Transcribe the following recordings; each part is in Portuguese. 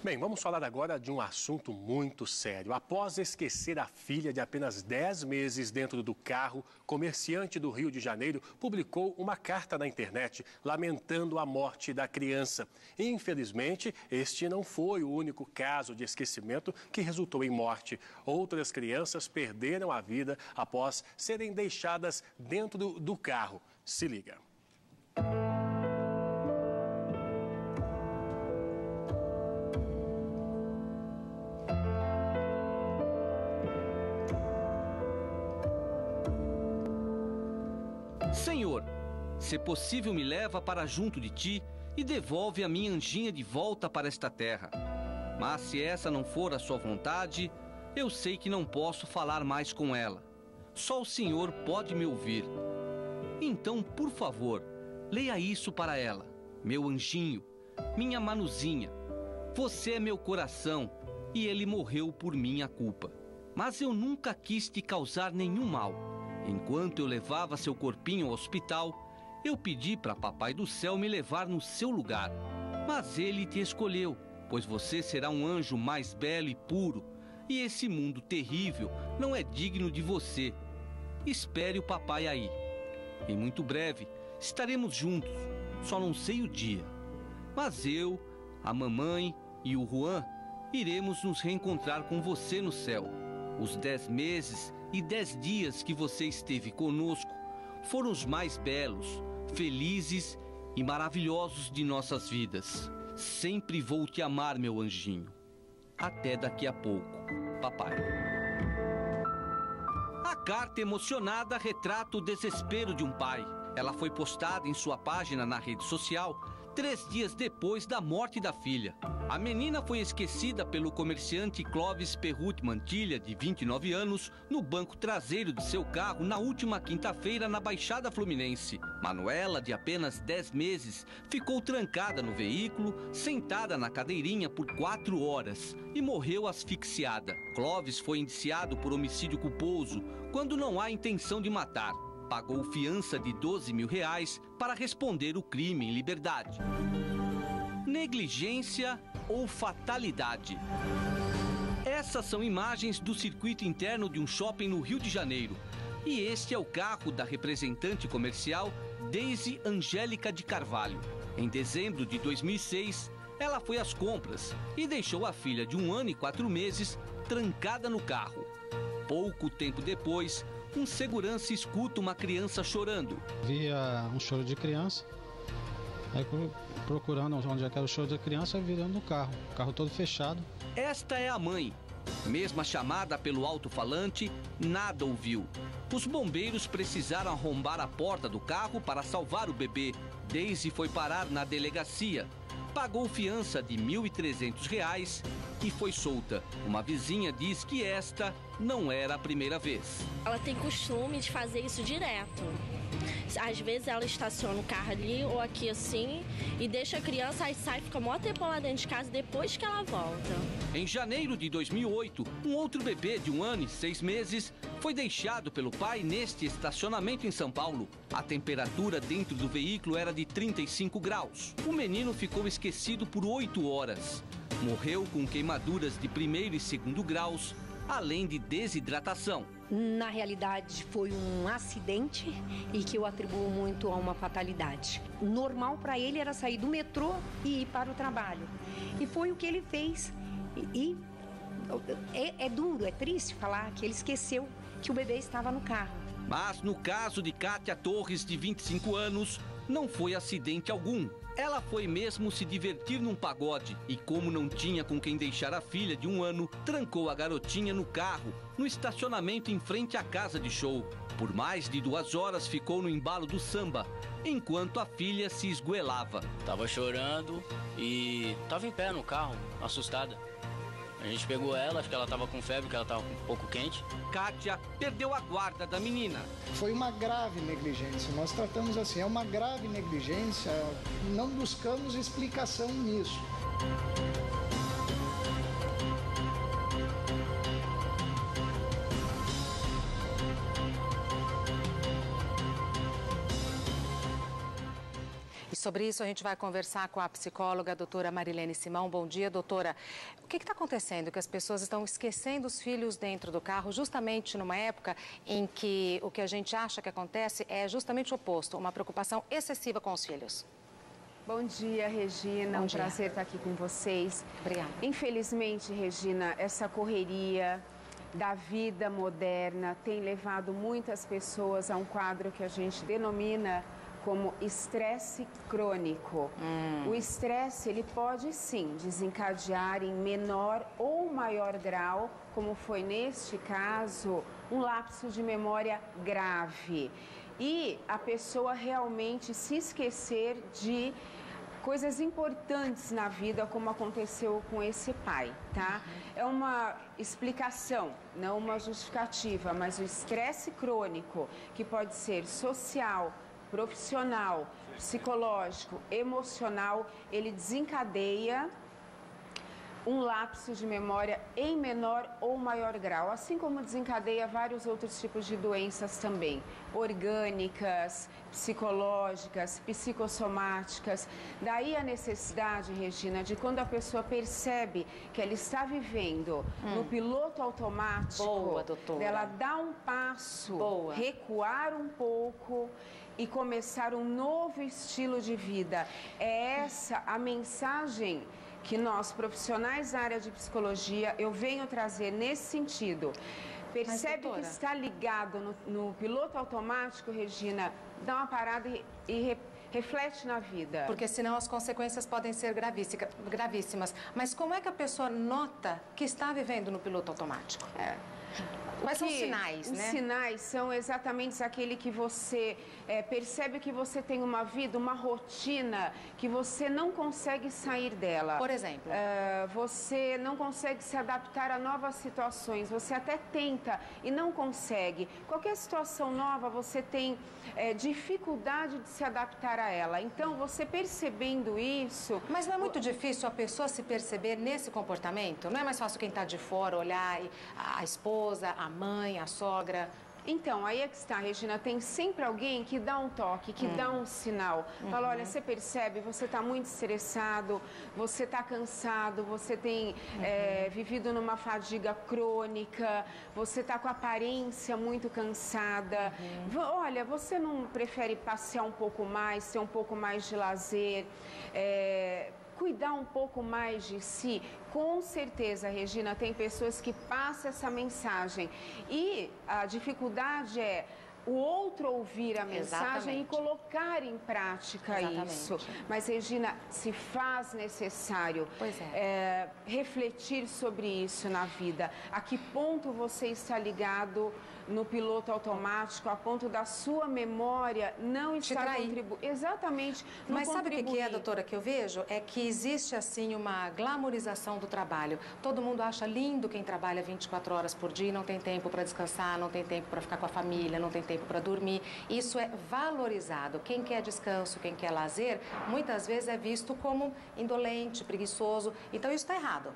Bem, vamos falar agora de um assunto muito sério. Após esquecer a filha de apenas 10 meses dentro do carro, comerciante do Rio de Janeiro publicou uma carta na internet lamentando a morte da criança. Infelizmente, este não foi o único caso de esquecimento que resultou em morte. Outras crianças perderam a vida após serem deixadas dentro do carro. Se liga. Senhor, se possível me leva para junto de ti e devolve a minha anjinha de volta para esta terra. Mas se essa não for a sua vontade, eu sei que não posso falar mais com ela. Só o Senhor pode me ouvir. Então, por favor, leia isso para ela. Meu anjinho, minha Manuzinha, você é meu coração e ele morreu por minha culpa. Mas eu nunca quis te causar nenhum mal. Enquanto eu levava seu corpinho ao hospital, eu pedi para Papai do Céu me levar no seu lugar. Mas ele te escolheu, pois você será um anjo mais belo e puro, e esse mundo terrível não é digno de você. Espere o papai aí. Em muito breve estaremos juntos, só não sei o dia. Mas eu, a mamãe e o Juan iremos nos reencontrar com você no céu. Os 10 meses e 10 dias que você esteve conosco foram os mais belos, felizes e maravilhosos de nossas vidas. Sempre vou te amar, meu anjinho. Até daqui a pouco, papai. A carta emocionada retrata o desespero de um pai. Ela foi postada em sua página na rede social 3 dias depois da morte da filha. A menina foi esquecida pelo comerciante Clóvis Perruti Mantilha, de 29 anos, no banco traseiro de seu carro na última quinta-feira na Baixada Fluminense. Manuela, de apenas 10 meses, ficou trancada no veículo, sentada na cadeirinha por 4 horas e morreu asfixiada. Clóvis foi indiciado por homicídio culposo quando não há intenção de matar. Pagou fiança de R$12 mil para responder o crime em liberdade. Negligência ou fatalidade? Essas são imagens do circuito interno de um shopping no Rio de Janeiro. E este é o carro da representante comercial Deise Angélica de Carvalho. Em dezembro de 2006, ela foi às compras e deixou a filha de 1 ano e 4 meses trancada no carro. Pouco tempo depois, um segurança escuta uma criança chorando. Via um choro de criança, aí procurando onde é que era o choro da criança, virando no carro, o carro todo fechado. Esta é a mãe. Mesmo chamada pelo alto-falante, nada ouviu. Os bombeiros precisaram arrombar a porta do carro para salvar o bebê. Deise foi parar na delegacia. Pagou fiança de R$1.300 e foi solta. Uma vizinha diz que esta não era a primeira vez. Ela tem costume de fazer isso direto. Às vezes ela estaciona o carro ali ou aqui assim e deixa a criança, aí sai, fica mó tempão lá dentro de casa depois que ela volta. Em janeiro de 2008, um outro bebê de 1 ano e 6 meses foi deixado pelo pai neste estacionamento em São Paulo. A temperatura dentro do veículo era de 35 graus. O menino ficou esquecido por 8 horas. Morreu com queimaduras de 1º e 2º graus, além de desidratação. Na realidade, foi um acidente e que eu atribuo muito a uma fatalidade. Normal para ele era sair do metrô e ir para o trabalho. E foi o que ele fez. É duro, é triste falar que ele esqueceu que o bebê estava no carro. Mas no caso de Kátia Torres, de 25 anos, não foi acidente algum. Ela foi mesmo se divertir num pagode e, como não tinha com quem deixar a filha de 1 ano, trancou a garotinha no carro, no estacionamento em frente à casa de show. Por mais de 2 horas ficou no embalo do samba, enquanto a filha se esgoelava. Tava chorando e tava em pé no carro, assustada. A gente pegou ela, acho que ela tava com febre, porque ela tava um pouco quente. Kátia perdeu a guarda da menina. Foi uma grave negligência, nós tratamos assim, é uma grave negligência, não buscamos explicação nisso. Sobre isso a gente vai conversar com a psicóloga, a doutora Marilene Simão. Bom dia, doutora. O que está acontecendo? Que as pessoas estão esquecendo os filhos dentro do carro, justamente numa época em que o que a gente acha que acontece é justamente o oposto, uma preocupação excessiva com os filhos. Bom dia, Regina. Bom dia. Prazer estar aqui com vocês. Obrigada. Infelizmente, Regina, essa correria da vida moderna tem levado muitas pessoas a um quadro que a gente denomina como estresse crônico. O estresse, ele pode sim desencadear em menor ou maior grau, como foi neste caso, um lapso de memória grave. E a pessoa realmente se esquecer de coisas importantes na vida, como aconteceu com esse pai, tá? É uma explicação, não uma justificativa, mas o estresse crônico, que pode ser social, profissional, psicológico, emocional, ele desencadeia um lapso de memória em menor ou maior grau, assim como desencadeia vários outros tipos de doenças também, orgânicas, psicológicas, psicossomáticas. Daí a necessidade, Regina, de quando a pessoa percebe que ela está vivendo no piloto automático, Boa, doutora. dela dar um passo, Boa. recuar um pouco e começar um novo estilo de vida. É essa a mensagem que nós, profissionais da área de psicologia, eu venho trazer nesse sentido. Percebe que está ligado no piloto automático, Regina, dá uma parada e reflete na vida. Porque senão as consequências podem ser gravíssimas. Mas como é que a pessoa nota que está vivendo no piloto automático? Quais são os sinais, Os né? sinais são exatamente aquele que você percebe que você tem uma vida, uma rotina, que você não consegue sair dela. Por exemplo? Você não consegue se adaptar a novas situações, você até tenta e não consegue. Qualquer situação nova, você tem dificuldade de se adaptar a ela. Então, você percebendo isso... Mas não é muito difícil a pessoa se perceber nesse comportamento? Não é mais fácil quem está de fora olhar a esposa, a mãe, a sogra? Então, aí é que está, Regina, tem sempre alguém que dá um toque, que dá um sinal. Fala, olha, você percebe, você está muito estressado, você está cansado, você tem vivido numa fadiga crônica, você está com a aparência muito cansada. Olha, você não prefere passear um pouco mais, ter um pouco mais de lazer, cuidar um pouco mais de si? Com certeza, Regina, tem pessoas que passam essa mensagem e a dificuldade é o outro ouvir a mensagem e colocar em prática isso. Mas, Regina, se faz necessário refletir sobre isso na vida. A que ponto você está ligado no piloto automático, a ponto da sua memória não estar contribuindo. Exatamente. Mas sabe o que é, doutora, que eu vejo? É que existe, assim, uma glamorização do trabalho. Todo mundo acha lindo quem trabalha 24 horas por dia e não tem tempo para descansar, não tem tempo para ficar com a família, não tem tempo para dormir. Isso é valorizado. Quem quer descanso, quem quer lazer, muitas vezes é visto como indolente, preguiçoso. Então, isso está errado.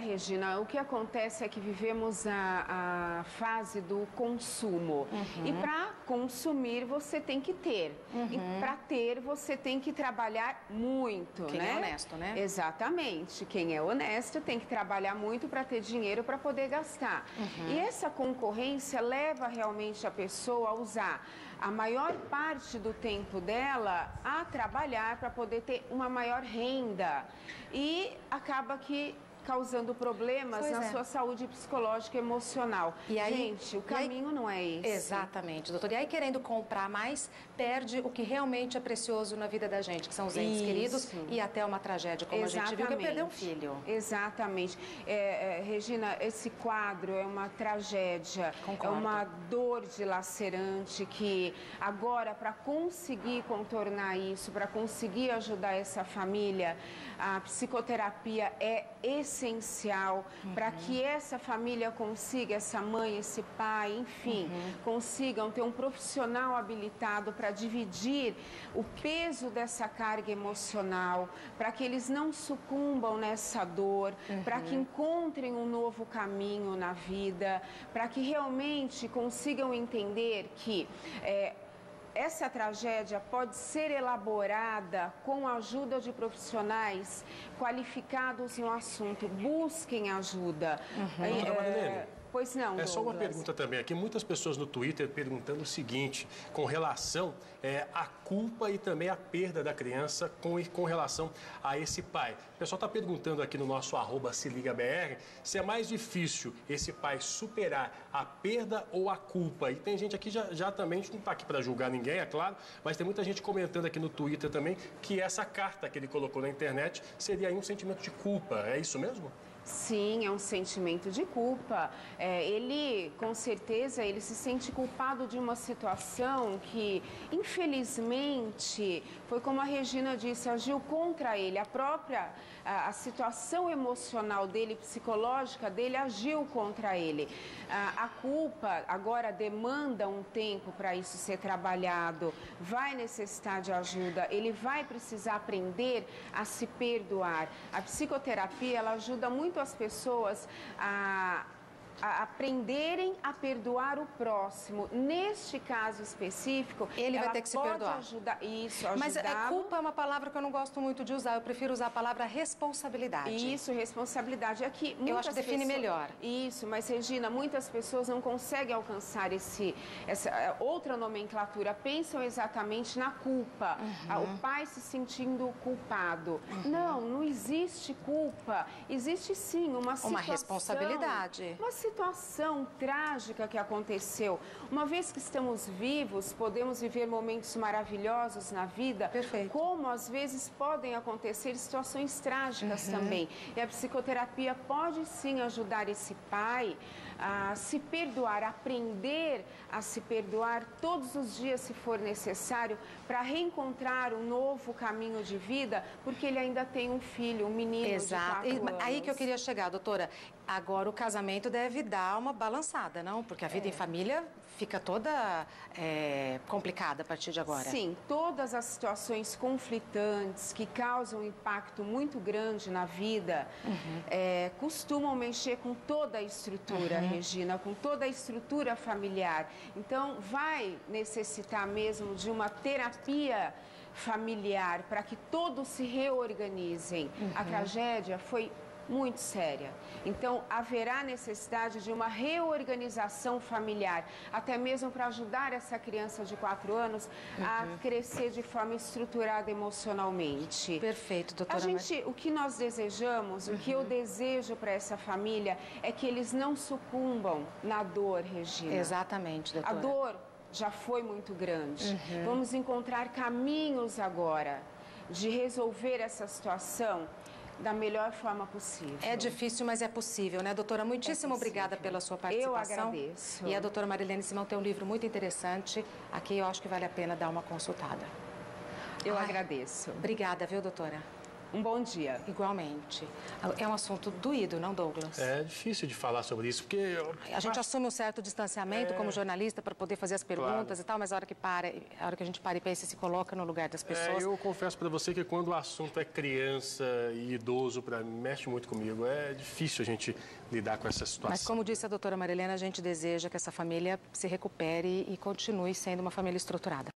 Regina, o que acontece é que vivemos a fase do consumo. E para consumir, você tem que ter. E para ter, você tem que trabalhar muito, Quem é honesto, né? Exatamente. Quem é honesto tem que trabalhar muito para ter dinheiro para poder gastar. E essa concorrência leva realmente a pessoa a usar a maior parte do tempo dela a trabalhar para poder ter uma maior renda. E acaba que causando problemas na sua saúde psicológica e emocional. E aí, gente, o caminho não é esse. Exatamente, doutor. E aí, querendo comprar mais, perde o que realmente é precioso na vida da gente, que são os entes queridos e até uma tragédia, como a gente viu, que é perder um filho. Exatamente. Regina, esse quadro é uma tragédia, Concordo. É uma dor dilacerante que agora, para conseguir contornar isso, para conseguir ajudar essa família, a psicoterapia é essencial para que essa família consiga, essa mãe, esse pai, enfim, consigam ter um profissional habilitado para dividir o peso dessa carga emocional, para que eles não sucumbam nessa dor, para que encontrem um novo caminho na vida, para que realmente consigam entender que essa tragédia pode ser elaborada com a ajuda de profissionais qualificados no assunto. Busquem ajuda. Doutora Marilene, pois não, Douglas. É só uma pergunta também aqui. Muitas pessoas no Twitter perguntando o seguinte, com relação à culpa e também à perda da criança com relação a esse pai. O pessoal está perguntando aqui no nosso @SeLigaBR se é mais difícil esse pai superar a perda ou a culpa. E tem gente aqui já também, a gente não está aqui para julgar ninguém, é claro, mas tem muita gente comentando aqui no Twitter também que essa carta que ele colocou na internet seria aí um sentimento de culpa. É isso mesmo? Sim, é um sentimento de culpa. Ele, com certeza, ele se sente culpado de uma situação que, infelizmente, foi como a Regina disse, agiu contra ele. A situação emocional dele, psicológica dele, agiu contra ele. A culpa agora demanda um tempo para isso ser trabalhado, vai necessitar de ajuda, ele vai precisar aprender a se perdoar. A psicoterapia, ela ajuda muito as pessoas a aprenderem a perdoar o próximo. Neste caso específico, ele vai ter que se perdoar. Ajudar. Mas culpa é uma palavra que eu não gosto muito de usar. Eu prefiro usar a palavra responsabilidade. Isso, responsabilidade. Aqui, eu acho que define melhor. Isso, mas Regina, muitas pessoas não conseguem alcançar essa outra nomenclatura. Pensam exatamente na culpa. O pai se sentindo culpado. Não existe culpa. Existe sim uma situação. Uma responsabilidade. Uma situação trágica que aconteceu. Uma vez que estamos vivos, podemos viver momentos maravilhosos na vida. Perfeito. Como às vezes podem acontecer situações trágicas também. E a psicoterapia pode sim ajudar esse pai a se perdoar, a aprender a se perdoar todos os dias, se for necessário, para reencontrar um novo caminho de vida, porque ele ainda tem um filho, um menino de 4 anos. Aí que eu queria chegar, doutora. Agora o casamento deve dar uma balançada, não? Porque a vida em família fica toda complicada a partir de agora. Sim, todas as situações conflitantes que causam um impacto muito grande na vida costumam mexer com toda a estrutura, Regina, com toda a estrutura familiar. Então, vai necessitar mesmo de uma terapia familiar para que todos se reorganizem. A tragédia foi muito séria. Então, haverá necessidade de uma reorganização familiar, até mesmo para ajudar essa criança de 4 anos a crescer de forma estruturada emocionalmente. Perfeito, doutora. O que nós desejamos, o que eu desejo para essa família é que eles não sucumbam na dor, Regina. Exatamente, doutora. A dor já foi muito grande. Vamos encontrar caminhos agora de resolver essa situação da melhor forma possível. É difícil, mas é possível, né, doutora? Muitíssimo obrigada pela sua participação. Eu agradeço. E a doutora Marilene Simão tem um livro muito interessante. Aqui eu acho que vale a pena dar uma consultada. Eu agradeço. Obrigada, viu, doutora? Um bom dia. Igualmente. É um assunto doído, não, Douglas? É difícil de falar sobre isso, porque... A gente assume um certo distanciamento como jornalista para poder fazer as perguntas e tal, mas a hora que a gente para e pensa e se coloca no lugar das pessoas... Eu confesso para você que quando o assunto é criança e idoso, para mim, mexe muito comigo. É difícil a gente lidar com essa situação. Mas como disse a doutora Marilena, a gente deseja que essa família se recupere e continue sendo uma família estruturada.